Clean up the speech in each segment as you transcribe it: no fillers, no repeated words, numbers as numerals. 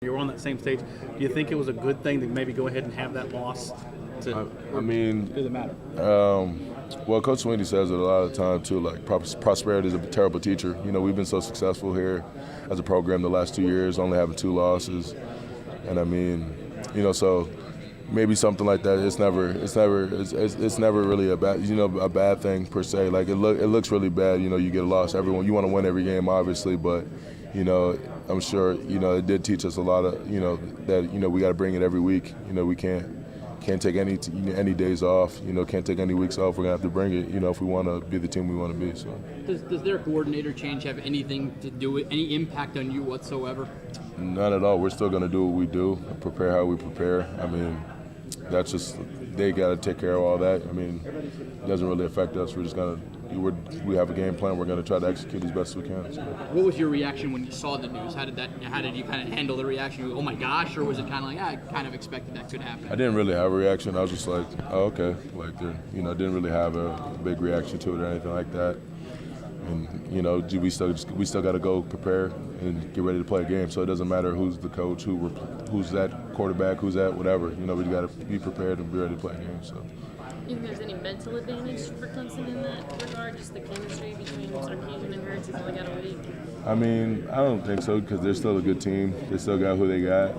You were on that same stage. Do you think it was a good thing to maybe go ahead and have that loss? I mean, does it matter? Well, Coach Sweeney says it a lot of the time too. Like prosperity is a terrible teacher. You know, we've been so successful here as a program the last 2 years, only having 2 losses, and I mean, you know, so maybe something like that. It's never really a bad thing per se. Like it looks really bad. You know, you get a loss. You want to win every game, obviously, but you know, I'm sure it did teach us a lot of that we got to bring it every week. You know, we can't take any days off. You know, can't take any weeks off. We're gonna have to bring it. You know, if we want to be the team we want to be. So. Does their coordinator change have anything to do with any impact on you whatsoever? None at all. We're still gonna do what we do, prepare how we prepare. I mean, that's just they got to take care of all that. I mean, it doesn't really affect us. We have a game plan. We're going to try to execute as best as we can. So. What was your reaction when you saw the news? How did you kind of handle the reaction? Oh my gosh, or was it kind of like I kind of expected that could happen? I didn't really have a reaction. I was just like, oh, okay, like didn't really have a big reaction to it or anything like that. And we still got to go prepare and get ready to play a game. So it doesn't matter who's the coach, who's that quarterback, who's that whatever. You know, we got to be prepared and be ready to play a game. So. Do you think there's any mental advantage for Clemson in that regard, just the chemistry between Sarkisian and Hurts? He's only got a week. I mean, I don't think so because they're still a good team. They still got who they got.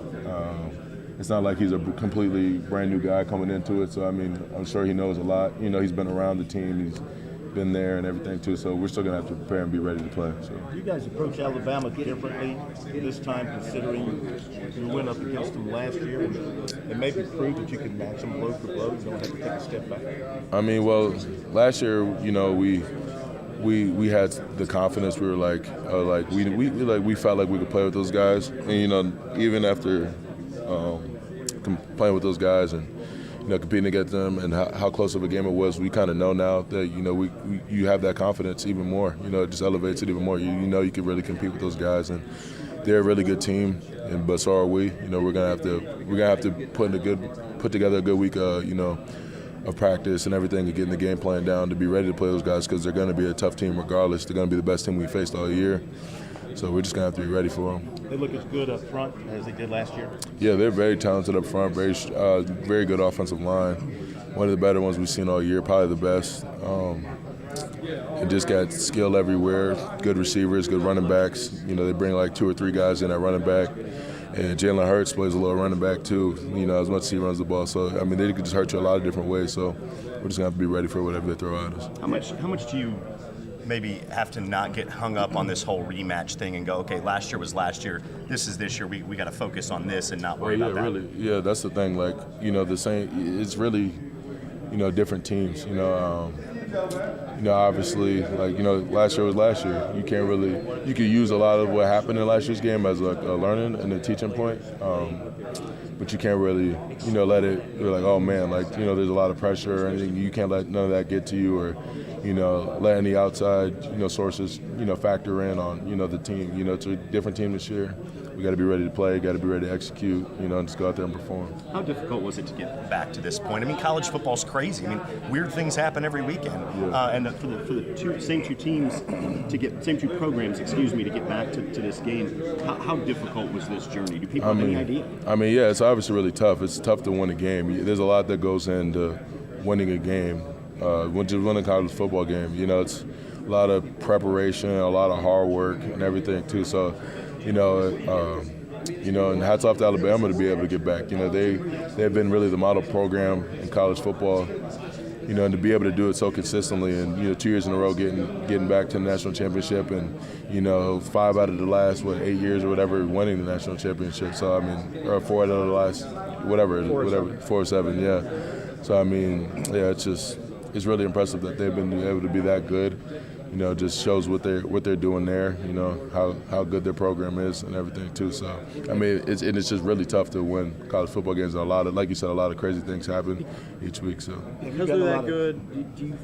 It's not like he's a completely brand new guy coming into it. So I mean, I'm sure he knows a lot. You know, he's been around the team. He's been there and everything too. So we're still gonna have to prepare and be ready to play. So. You guys approach Alabama differently this time, considering you went up against them last year, and maybe prove that you can match them blow for blow. You don't have to take a step back. I mean, well, last year, we had the confidence. We were we felt like we could play with those guys, and even after playing with those guys and. Competing against them and how close of a game it was, we kind of know now that you have that confidence even more. It just elevates it even more. You can really compete with those guys, and they're a really good team. But so are we. We're gonna have to put together a good week. Of practice and everything and getting the game plan down to be ready to play those guys because they're going to be a tough team regardless. They're going to be the best team we faced all year. So we're just going to have to be ready for them. They look as good up front as they did last year? Yeah, they're very talented up front, very good offensive line. One of the better ones we've seen all year, probably the best. And just got skill everywhere, good receivers, good running backs. They bring like 2 or 3 guys in at running back. And Jalen Hurts plays a little running back too, as much as he runs the ball. So, I mean, they could just hurt you a lot of different ways. So we're just going to have to be ready for whatever they throw at us. How much do you maybe have to not get hung up on this whole rematch thing and go, okay, last year was last year, this is this year, we got to focus on this and not worry about that? Really, yeah, that's the thing. Like, the same, it's really, different teams, obviously, last year was last year. You could use a lot of what happened in last year's game as like a learning and a teaching point. But you can't really, let it, you're like, oh man, there's a lot of pressure or anything. You can't let none of that get to you or, let any outside, sources, factor in on, the team. It's a different team this year. We got to be ready to play, got to be ready to execute, and just go out there and perform. How difficult was it to get back to this point? I mean, college football's crazy. I mean, weird things happen every weekend. Yeah. And for the same two teams same two programs, to get back to this game, how difficult was this journey? Do people have any idea? I mean, yeah, it's obviously really tough. It's tough to win a game. There's a lot that goes into winning a game, just winning a college football game. It's a lot of preparation, a lot of hard work, and everything too. So. And hats off to Alabama to be able to get back. They've been really the model program in college football. And to be able to do it so consistently, and 2 years in a row getting back to the national championship, and 5 out of the last 8 years or whatever winning the national championship. So I mean, or 4 out of the last whatever 4 or 7, yeah. So I mean, yeah, it's really impressive that they've been able to be that good. Just shows what they're doing there. How good their program is and everything too. So I mean, it's just really tough to win college football games. Like you said, a lot of crazy things happen each week. So because they're that good, do you